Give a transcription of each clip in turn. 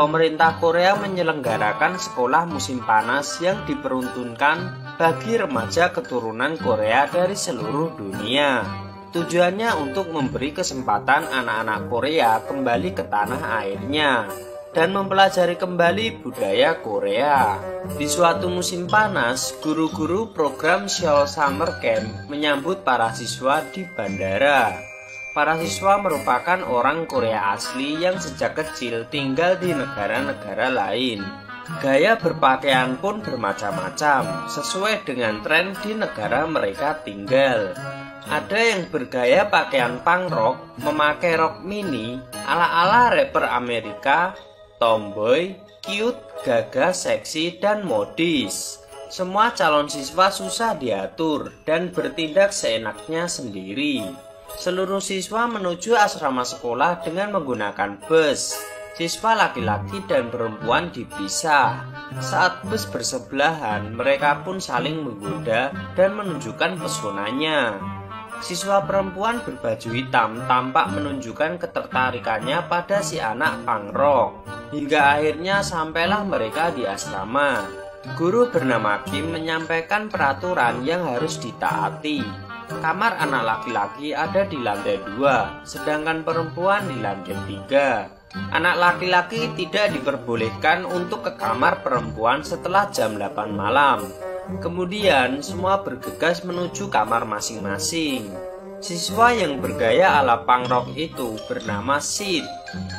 pemerintah Korea menyelenggarakan sekolah musim panas yang diperuntukkan bagi remaja keturunan Korea dari seluruh dunia. Tujuannya untuk memberi kesempatan anak-anak Korea kembali ke tanah airnya dan mempelajari kembali budaya Korea. Di suatu musim panas, guru-guru program Seoul Summer Camp menyambut para siswa di bandara. Para siswa merupakan orang Korea asli yang sejak kecil tinggal di negara-negara lain. Gaya berpakaian pun bermacam-macam, sesuai dengan tren di negara mereka tinggal. Ada yang bergaya pakaian punk rock, memakai rok mini, ala-ala rapper Amerika, tomboy, cute, gagah, seksi, dan modis. Semua calon siswa susah diatur dan bertindak seenaknya sendiri. Seluruh siswa menuju asrama sekolah dengan menggunakan bus. Siswa laki-laki dan perempuan dipisah. Saat bus bersebelahan, mereka pun saling menggoda dan menunjukkan pesonanya. Siswa perempuan berbaju hitam tampak menunjukkan ketertarikannya pada si anak punk rock. Hingga akhirnya sampailah mereka di asrama. Guru bernama Kim menyampaikan peraturan yang harus ditaati. Kamar anak laki-laki ada di lantai 2, sedangkan perempuan di lantai 3. Anak laki-laki tidak diperbolehkan untuk ke kamar perempuan setelah jam 8 malam. Kemudian semua bergegas menuju kamar masing-masing. Siswa yang bergaya ala punk rock itu bernama Sid.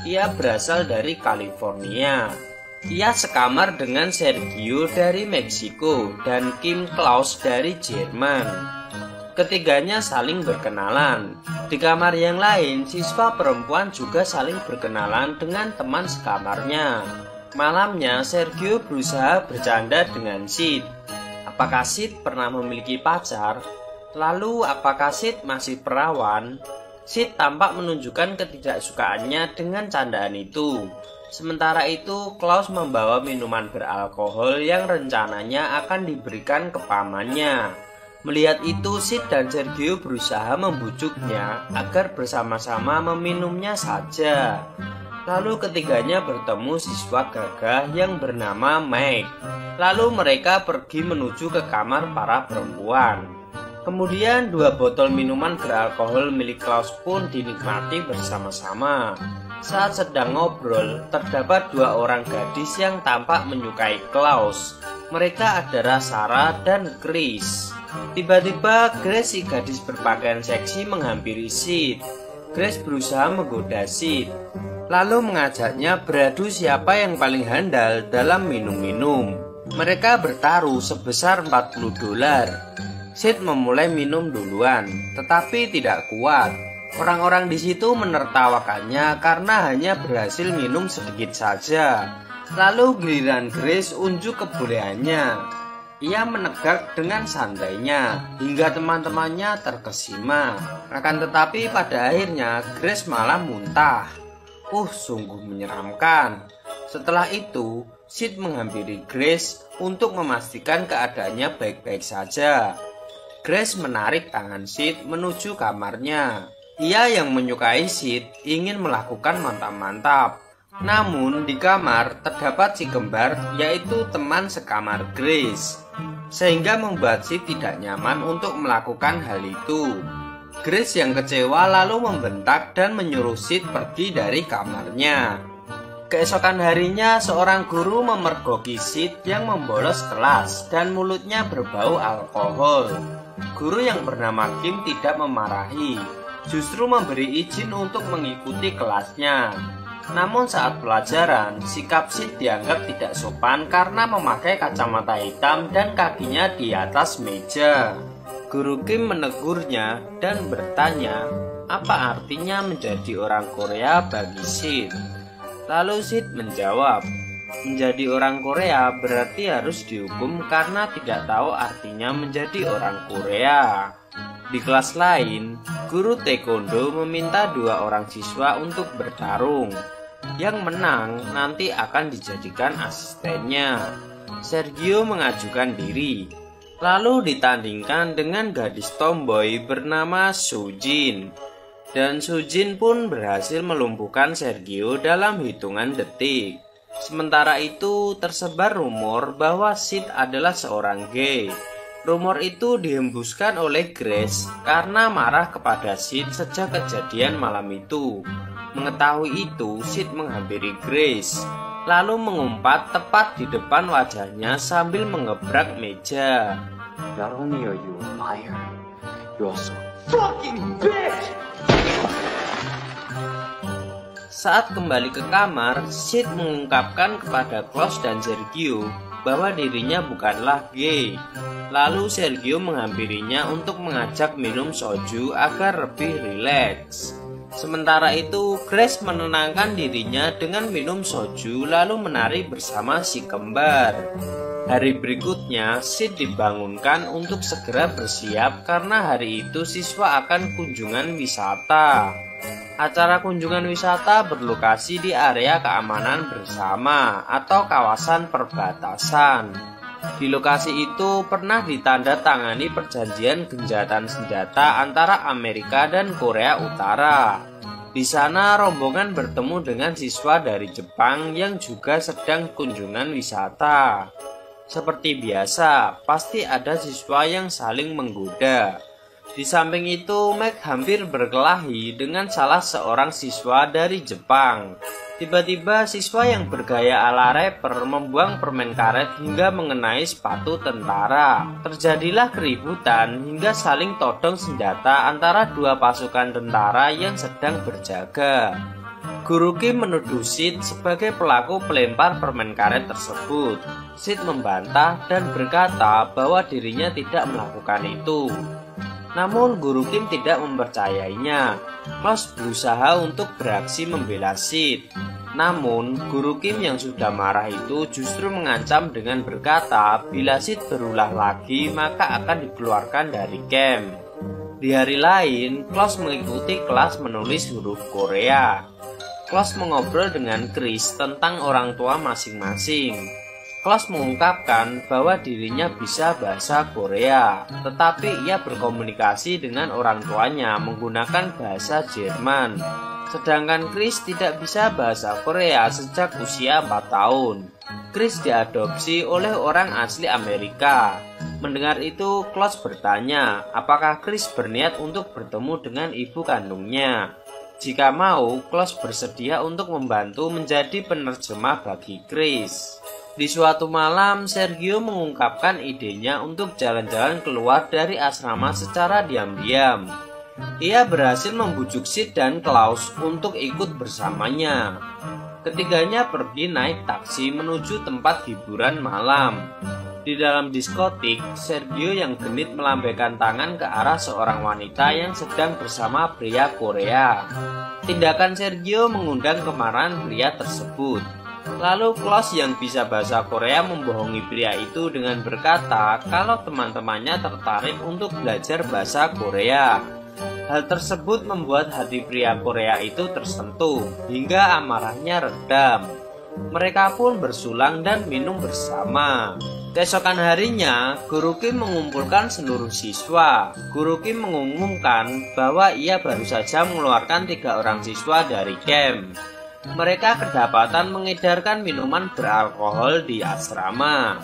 Ia berasal dari California. Ia sekamar dengan Sergio dari Meksiko dan Kim Klaus dari Jerman. Ketiganya saling berkenalan. Di kamar yang lain, siswa perempuan juga saling berkenalan dengan teman sekamarnya. Malamnya, Sergio berusaha bercanda dengan Sid. Apakah Sid pernah memiliki pacar? Lalu, apakah Sid masih perawan? Sid tampak menunjukkan ketidaksukaannya dengan candaan itu. Sementara itu, Klaus membawa minuman beralkohol yang rencananya akan diberikan ke pamannya. Melihat itu, Sid dan Sergio berusaha membujuknya agar bersama-sama meminumnya saja. Lalu ketiganya bertemu siswa gagah yang bernama Mike. Lalu mereka pergi menuju ke kamar para perempuan. Kemudian 2 botol minuman beralkohol milik Klaus pun dinikmati bersama-sama. Saat sedang ngobrol, terdapat 2 orang gadis yang tampak menyukai Klaus. Mereka adalah Sarah dan Chris. Tiba-tiba Grace, si gadis berpakaian seksi, menghampiri Sid. Grace berusaha menggoda Sid, lalu mengajaknya beradu siapa yang paling handal dalam minum-minum. Mereka bertaruh sebesar $40. Sid memulai minum duluan, tetapi tidak kuat. Orang-orang di situ menertawakannya karena hanya berhasil minum sedikit saja. Lalu giliran Grace unjuk kebolehannya. Ia menegak dengan santainya hingga teman-temannya terkesima. Akan tetapi pada akhirnya Grace malah muntah. Sungguh menyeramkan. Setelah itu, Sid menghampiri Grace untuk memastikan keadaannya baik-baik saja. Grace menarik tangan Sid menuju kamarnya. Ia yang menyukai Sid ingin melakukan mantap-mantap. Namun di kamar terdapat si kembar, yaitu teman sekamar Grace, sehingga membuat Sid tidak nyaman untuk melakukan hal itu. Grace yang kecewa lalu membentak dan menyuruh Sid pergi dari kamarnya. Keesokan harinya, seorang guru memergoki Sid yang membolos kelas dan mulutnya berbau alkohol. Guru yang bernama Kim tidak memarahi, justru memberi izin untuk mengikuti kelasnya. Namun saat pelajaran, sikap Sid dianggap tidak sopan karena memakai kacamata hitam dan kakinya di atas meja. Guru Kim menegurnya dan bertanya, apa artinya menjadi orang Korea bagi Sid? Lalu Sid menjawab, menjadi orang Korea berarti harus dihukum karena tidak tahu artinya menjadi orang Korea. Di kelas lain, guru taekwondo meminta 2 orang siswa untuk bertarung. Yang menang nanti akan dijadikan asistennya. Sergio mengajukan diri, lalu ditandingkan dengan gadis tomboy bernama Sujin. Dan Sujin pun berhasil melumpuhkan Sergio dalam hitungan detik. Sementara itu, tersebar rumor bahwa Sid adalah seorang gay. Rumor itu dihembuskan oleh Grace karena marah kepada Sid sejak kejadian malam itu. Mengetahui itu, Sid menghampiri Grace, lalu mengumpat tepat di depan wajahnya sambil mengebrak meja. Not only are you a liar, you're also a fucking bitch! Saat kembali ke kamar, Sid mengungkapkan kepada Klaus dan Sergio bahwa dirinya bukanlah gay. Lalu Sergio menghampirinya untuk mengajak minum soju agar lebih rileks. Sementara itu, Grace menenangkan dirinya dengan minum soju lalu menari bersama si kembar. Hari berikutnya, Sid dibangunkan untuk segera bersiap karena hari itu siswa akan kunjungan wisata. Acara kunjungan wisata berlokasi di area keamanan bersama atau kawasan perbatasan. Di lokasi itu pernah ditandatangani perjanjian gencatan senjata antara Amerika dan Korea Utara. Di sana rombongan bertemu dengan siswa dari Jepang yang juga sedang kunjungan wisata. Seperti biasa, pasti ada siswa yang saling menggoda. Di samping itu, Meg hampir berkelahi dengan salah seorang siswa dari Jepang. Tiba-tiba siswa yang bergaya ala rapper membuang permen karet hingga mengenai sepatu tentara. Terjadilah keributan hingga saling todong senjata antara dua pasukan tentara yang sedang berjaga. Guru Kim menuduh Sid sebagai pelaku pelempar permen karet tersebut. Sid membantah dan berkata bahwa dirinya tidak melakukan itu. Namun Guru Kim tidak mempercayainya. Klaus berusaha untuk beraksi membela Sid. Namun Guru Kim yang sudah marah itu justru mengancam dengan berkata bila Sid berulah lagi maka akan dikeluarkan dari camp. Di hari lain, Klaus mengikuti kelas menulis huruf Korea. Klaus mengobrol dengan Chris tentang orang tua masing-masing. Klaus mengungkapkan bahwa dirinya bisa bahasa Korea, tetapi ia berkomunikasi dengan orang tuanya menggunakan bahasa Jerman. Sedangkan Chris tidak bisa bahasa Korea sejak usia 4 tahun. Chris diadopsi oleh orang asli Amerika. Mendengar itu, Klaus bertanya apakah Chris berniat untuk bertemu dengan ibu kandungnya. Jika mau, Klaus bersedia untuk membantu menjadi penerjemah bagi Chris. Di suatu malam, Sergio mengungkapkan idenya untuk jalan-jalan keluar dari asrama secara diam-diam. Ia berhasil membujuk Sid dan Klaus untuk ikut bersamanya. Ketiganya pergi naik taksi menuju tempat hiburan malam. Di dalam diskotik, Sergio yang genit melambaikan tangan ke arah seorang wanita yang sedang bersama pria Korea. Tindakan Sergio mengundang kemarahan pria tersebut. Lalu Klaus yang bisa bahasa Korea membohongi pria itu dengan berkata kalau teman-temannya tertarik untuk belajar bahasa Korea. Hal tersebut membuat hati pria Korea itu tersentuh hingga amarahnya redam. Mereka pun bersulang dan minum bersama. Keesokan harinya, Guru Kim mengumpulkan seluruh siswa. Guru Kim mengumumkan bahwa ia baru saja mengeluarkan 3 orang siswa dari camp. Mereka kedapatan mengedarkan minuman beralkohol di asrama.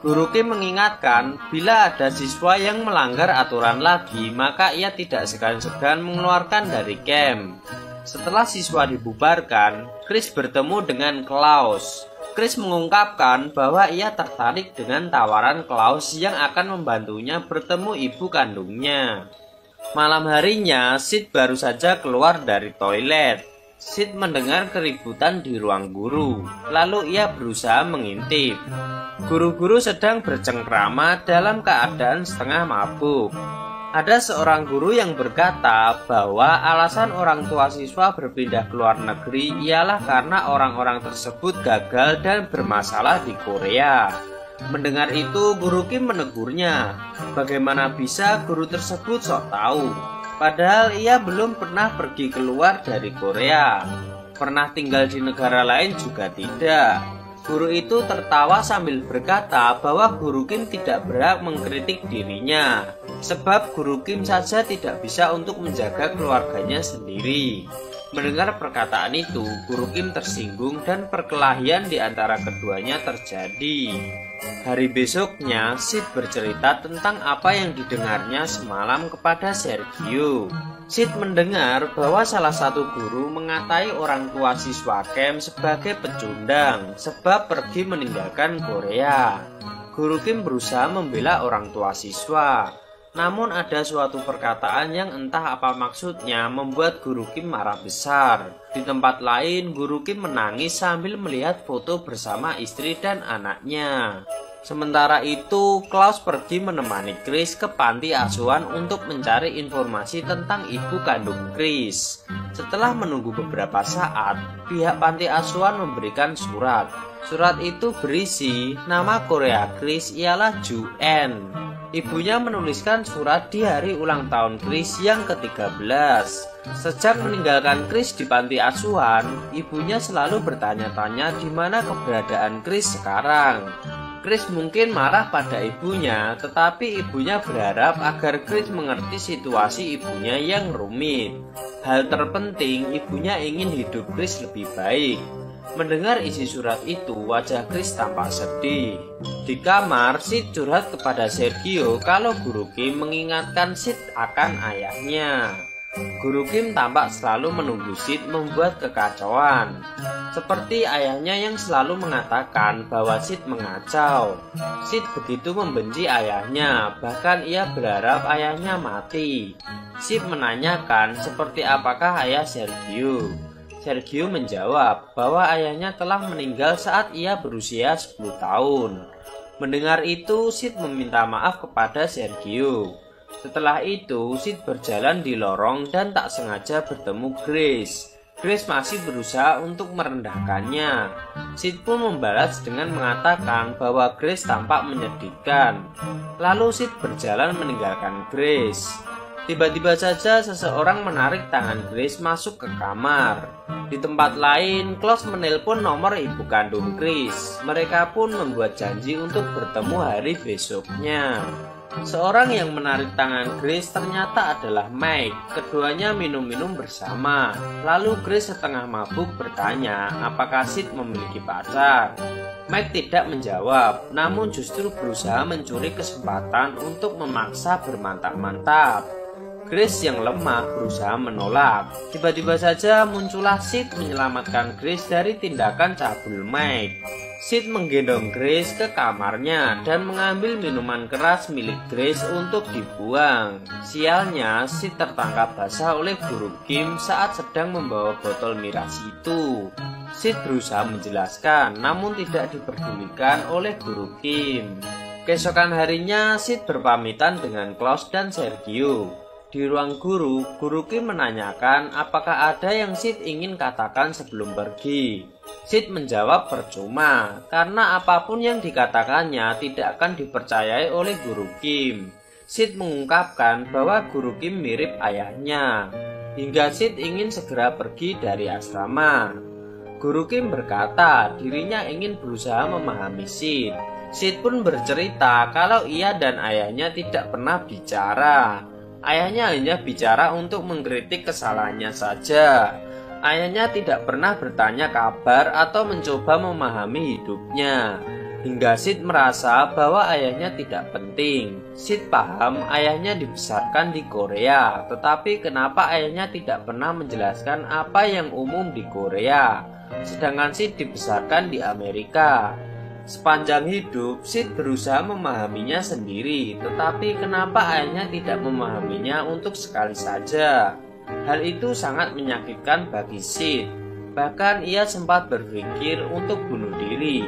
Guru Kim mengingatkan bila ada siswa yang melanggar aturan lagi, maka ia tidak segan-segan mengeluarkan dari camp. Setelah siswa dibubarkan, Chris bertemu dengan Klaus. Chris mengungkapkan bahwa ia tertarik dengan tawaran Klaus yang akan membantunya bertemu ibu kandungnya. Malam harinya, Sid baru saja keluar dari toilet. Sid mendengar keributan di ruang guru, lalu ia berusaha mengintip. Guru-guru sedang bercengkrama dalam keadaan setengah mabuk. Ada seorang guru yang berkata bahwa alasan orang tua siswa berpindah ke luar negeri ialah karena orang-orang tersebut gagal dan bermasalah di Korea. Mendengar itu, Guru Kim menegurnya. Bagaimana bisa guru tersebut sok tahu? Padahal ia belum pernah pergi keluar dari Korea. Pernah tinggal di negara lain juga tidak. Guru itu tertawa sambil berkata bahwa Guru Kim tidak berhak mengkritik dirinya, sebab Guru Kim saja tidak bisa untuk menjaga keluarganya sendiri. Mendengar perkataan itu, Guru Kim tersinggung dan perkelahian di antara keduanya terjadi. Hari besoknya, Sid bercerita tentang apa yang didengarnya semalam kepada Sergio. Sid mendengar bahwa salah satu guru mengatai orang tua siswa Kim sebagai pecundang sebab pergi meninggalkan Korea. Guru Kim berusaha membela orang tua siswa. Namun ada suatu perkataan yang entah apa maksudnya membuat Guru Kim marah besar. Di tempat lain, Guru Kim menangis sambil melihat foto bersama istri dan anaknya. Sementara itu, Klaus pergi menemani Chris ke panti asuhan untuk mencari informasi tentang ibu kandung Chris. Setelah menunggu beberapa saat, pihak panti asuhan memberikan surat. Surat itu berisi nama Korea Chris ialah Ju-en. Ibunya menuliskan surat di hari ulang tahun Chris yang ke-13. Sejak meninggalkan Chris di panti asuhan, ibunya selalu bertanya-tanya di mana keberadaan Chris sekarang. Chris mungkin marah pada ibunya, tetapi ibunya berharap agar Chris mengerti situasi ibunya yang rumit. Hal terpenting, ibunya ingin hidup Chris lebih baik. Mendengar isi surat itu, wajah Chris tampak sedih. Di kamar, Sid curhat kepada Sergio kalau Guru Kim mengingatkan Sid akan ayahnya. Guru Kim tampak selalu menunggu Sid membuat kekacauan. Seperti ayahnya yang selalu mengatakan bahwa Sid mengacau. Sid begitu membenci ayahnya, bahkan ia berharap ayahnya mati. Sid menanyakan seperti apakah ayah Sergio. Sergio menjawab bahwa ayahnya telah meninggal saat ia berusia 10 tahun. Mendengar itu, Sid meminta maaf kepada Sergio. Setelah itu, Sid berjalan di lorong dan tak sengaja bertemu Grace. Grace masih berusaha untuk merendahkannya. Sid pun membalas dengan mengatakan bahwa Grace tampak menyedihkan. Lalu Sid berjalan meninggalkan Grace. Tiba-tiba saja seseorang menarik tangan Grace masuk ke kamar. Di tempat lain, Klaus menelpon nomor ibu kandung Chris. Mereka pun membuat janji untuk bertemu hari besoknya. Seorang yang menarik tangan Grace ternyata adalah Mike. Keduanya minum-minum bersama. Lalu Grace setengah mabuk bertanya apakah Sid memiliki pacar. Mike tidak menjawab, namun justru berusaha mencuri kesempatan untuk memaksa bermantap-mantap. Grace yang lemah berusaha menolak. Tiba-tiba saja muncullah Sid menyelamatkan Grace dari tindakan cabul Mike. Sid menggendong Grace ke kamarnya dan mengambil minuman keras milik Grace untuk dibuang. Sialnya, Sid tertangkap basah oleh Guru Kim saat sedang membawa botol miras itu. Sid berusaha menjelaskan, namun tidak diperdulikan oleh Guru Kim. Keesokan harinya, Sid berpamitan dengan Klaus dan Sergio. Di ruang guru, Guru Kim menanyakan apakah ada yang Sid ingin katakan sebelum pergi. Sid menjawab percuma, karena apapun yang dikatakannya tidak akan dipercayai oleh Guru Kim. Sid mengungkapkan bahwa Guru Kim mirip ayahnya, hingga Sid ingin segera pergi dari asrama. Guru Kim berkata dirinya ingin berusaha memahami Sid. Sid pun bercerita kalau ia dan ayahnya tidak pernah bicara. Ayahnya hanya bicara untuk mengkritik kesalahannya saja. Ayahnya tidak pernah bertanya kabar atau mencoba memahami hidupnya. Hingga Sid merasa bahwa ayahnya tidak penting. Sid paham ayahnya dibesarkan di Korea, tetapi kenapa ayahnya tidak pernah menjelaskan apa yang umum di Korea, sedangkan Sid dibesarkan di Amerika. Sepanjang hidup, Sid berusaha memahaminya sendiri, tetapi kenapa ayahnya tidak memahaminya untuk sekali saja? Hal itu sangat menyakitkan bagi Sid. Bahkan ia sempat berpikir untuk bunuh diri.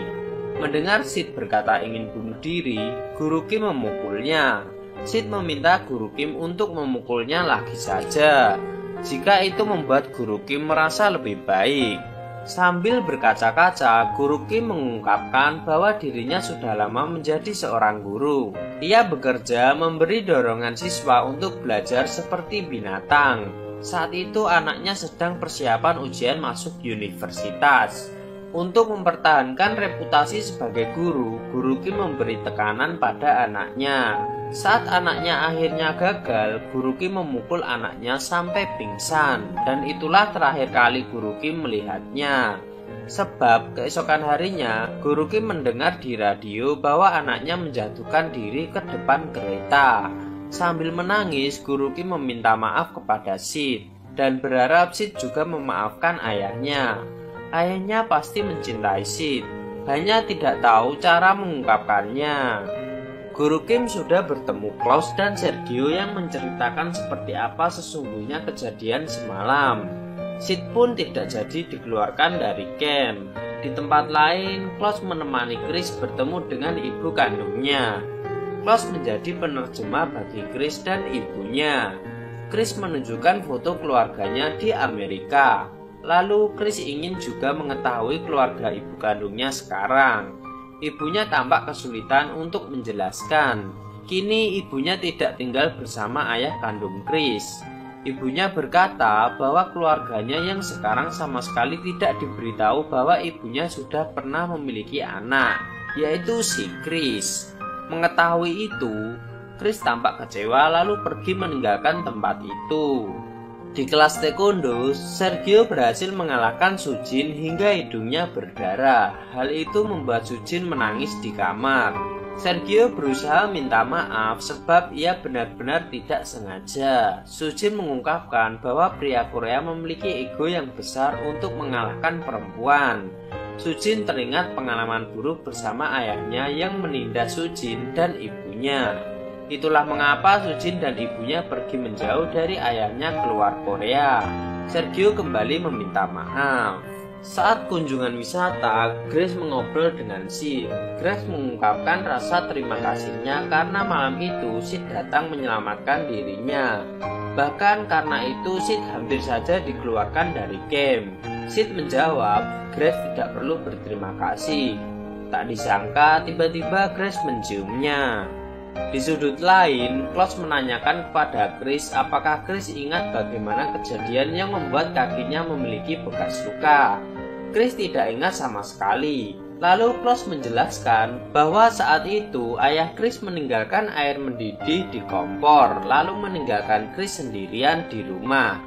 Mendengar Sid berkata ingin bunuh diri, Guru Kim memukulnya. Sid meminta Guru Kim untuk memukulnya lagi saja, jika itu membuat Guru Kim merasa lebih baik. Sambil berkaca-kaca, Guru Kim mengungkapkan bahwa dirinya sudah lama menjadi seorang guru. Ia bekerja memberi dorongan siswa untuk belajar seperti binatang. Saat itu anaknya sedang persiapan ujian masuk universitas. Untuk mempertahankan reputasi sebagai guru, Guru Kim memberi tekanan pada anaknya. Saat anaknya akhirnya gagal, Guru Kim memukul anaknya sampai pingsan, dan itulah terakhir kali Guru Kim melihatnya. Sebab keesokan harinya, Guru Kim mendengar di radio bahwa anaknya menjatuhkan diri ke depan kereta. Sambil menangis, Guru Kim meminta maaf kepada Sid, dan berharap Sid juga memaafkan ayahnya. Ayahnya pasti mencintai Sid, hanya tidak tahu cara mengungkapkannya. Guru Kim sudah bertemu Klaus dan Sergio yang menceritakan seperti apa sesungguhnya kejadian semalam. Sid pun tidak jadi dikeluarkan dari camp. Di tempat lain, Klaus menemani Chris bertemu dengan ibu kandungnya. Klaus menjadi penerjemah bagi Chris dan ibunya. Chris menunjukkan foto keluarganya di Amerika. Lalu Chris ingin juga mengetahui keluarga ibu kandungnya sekarang. Ibunya tampak kesulitan untuk menjelaskan. Kini ibunya tidak tinggal bersama ayah kandung Chris. Ibunya berkata bahwa keluarganya yang sekarang sama sekali tidak diberitahu bahwa ibunya sudah pernah memiliki anak, yaitu si Chris. Mengetahui itu, Chris tampak kecewa lalu pergi meninggalkan tempat itu. Di kelas taekwondo, Sergio berhasil mengalahkan Sujin hingga hidungnya berdarah. Hal itu membuat Sujin menangis di kamar. Sergio berusaha minta maaf sebab ia benar-benar tidak sengaja. Sujin mengungkapkan bahwa pria Korea memiliki ego yang besar untuk mengalahkan perempuan. Sujin teringat pengalaman buruk bersama ayahnya yang menindas Sujin dan ibunya. Itulah mengapa Sujin dan ibunya pergi menjauh dari ayahnya keluar Korea. Sergio kembali meminta maaf. Saat kunjungan wisata, Grace mengobrol dengan Sid. Grace mengungkapkan rasa terima kasihnya karena malam itu Sid datang menyelamatkan dirinya. Bahkan karena itu Sid hampir saja dikeluarkan dari camp. Sid menjawab, Grace tidak perlu berterima kasih. Tak disangka tiba-tiba Grace menciumnya. Di sudut lain, Klaus menanyakan kepada Chris apakah Chris ingat bagaimana kejadian yang membuat kakinya memiliki bekas luka. Chris tidak ingat sama sekali. Lalu Klaus menjelaskan bahwa saat itu ayah Chris meninggalkan air mendidih di kompor, lalu meninggalkan Chris sendirian di rumah.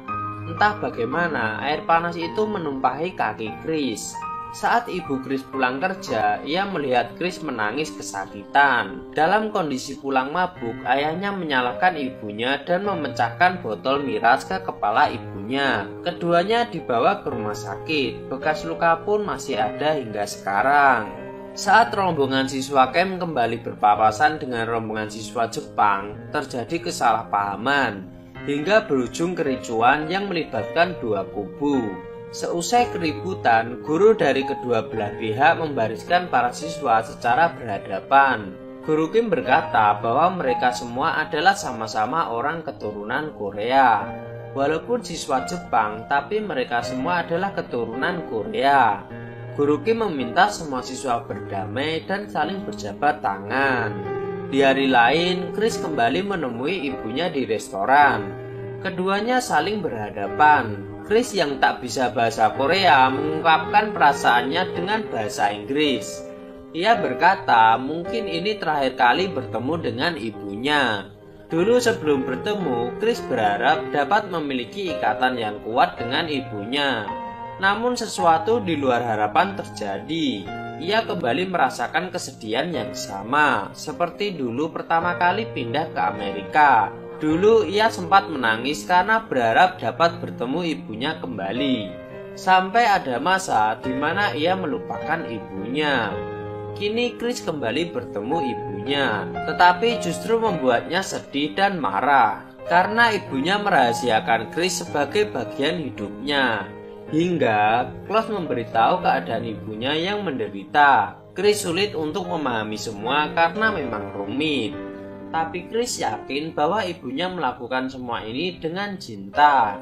Entah bagaimana air panas itu menumpahi kaki Chris. Saat ibu Chris pulang kerja, ia melihat Chris menangis kesakitan. Dalam kondisi pulang mabuk, ayahnya menyalahkan ibunya dan memecahkan botol miras ke kepala ibunya. Keduanya dibawa ke rumah sakit. Bekas luka pun masih ada hingga sekarang. Saat rombongan siswa camp kembali berpapasan dengan rombongan siswa Jepang, terjadi kesalahpahaman hingga berujung kericuan yang melibatkan dua kubu. Seusai keributan, guru dari kedua belah pihak membariskan para siswa secara berhadapan. Guru Kim berkata bahwa mereka semua adalah sama-sama orang keturunan Korea. Walaupun siswa Jepang, tapi mereka semua adalah keturunan Korea. Guru Kim meminta semua siswa berdamai dan saling berjabat tangan. Di hari lain, Chris kembali menemui ibunya di restoran. Keduanya saling berhadapan. Chris yang tak bisa bahasa Korea mengungkapkan perasaannya dengan bahasa Inggris. Ia berkata mungkin ini terakhir kali bertemu dengan ibunya. Dulu sebelum bertemu, Chris berharap dapat memiliki ikatan yang kuat dengan ibunya. Namun sesuatu di luar harapan terjadi. Ia kembali merasakan kesedihan yang sama, seperti dulu pertama kali pindah ke Amerika. Dulu ia sempat menangis karena berharap dapat bertemu ibunya kembali. Sampai ada masa di mana ia melupakan ibunya. Kini Chris kembali bertemu ibunya, tetapi justru membuatnya sedih dan marah karena ibunya merahasiakan Chris sebagai bagian hidupnya. Hingga Klaus memberitahu keadaan ibunya yang menderita. Chris sulit untuk memahami semua karena memang rumit. Tapi Chris yakin bahwa ibunya melakukan semua ini dengan cinta.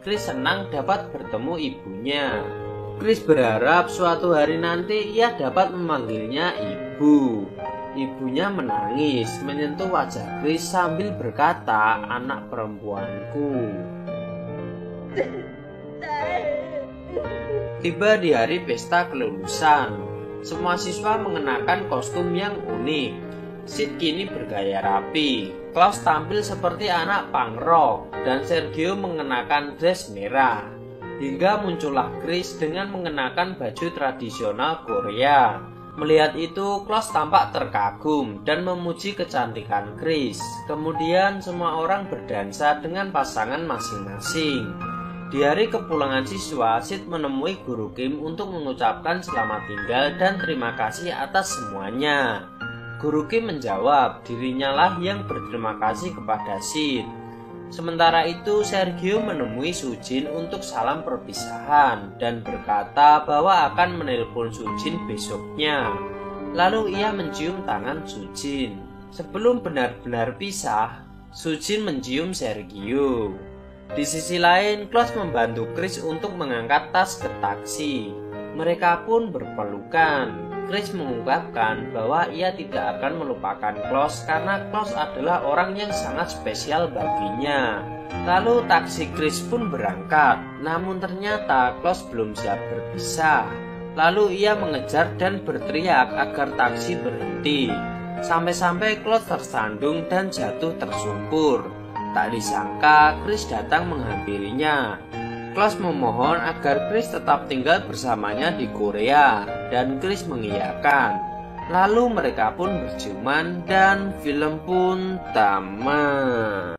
Chris senang dapat bertemu ibunya. Chris berharap suatu hari nanti ia dapat memanggilnya ibu. Ibunya menangis, menyentuh wajah Chris sambil berkata, "Anak perempuanku." Tiba di hari pesta kelulusan, semua siswa mengenakan kostum yang unik. Sid kini bergaya rapi, Klaus tampil seperti anak punk rock, dan Sergio mengenakan dress merah. Hingga muncullah Chris dengan mengenakan baju tradisional Korea. Melihat itu, Klaus tampak terkagum dan memuji kecantikan Chris. Kemudian semua orang berdansa dengan pasangan masing-masing. Di hari kepulangan siswa, Sid menemui Guru Kim untuk mengucapkan selamat tinggal dan terima kasih atas semuanya. Guru Kim menjawab dirinya lah yang berterima kasih kepada Sid. Sementara itu, Sergio menemui Sujin untuk salam perpisahan dan berkata bahwa akan menelpon Sujin besoknya. Lalu ia mencium tangan Sujin. Sebelum benar-benar pisah, Sujin mencium Sergio. Di sisi lain, Klaus membantu Chris untuk mengangkat tas ke taksi. Mereka pun berpelukan. Chris mengungkapkan bahwa ia tidak akan melupakan Klaus karena Klaus adalah orang yang sangat spesial baginya. Lalu taksi Chris pun berangkat, namun ternyata Klaus belum siap berpisah. Lalu ia mengejar dan berteriak agar taksi berhenti. Sampai-sampai Klaus tersandung dan jatuh tersungkur. Tak disangka Chris datang menghampirinya. Klaus memohon agar Chris tetap tinggal bersamanya di Korea, dan Chris mengiyakan. Lalu mereka pun berciuman dan film pun tamat.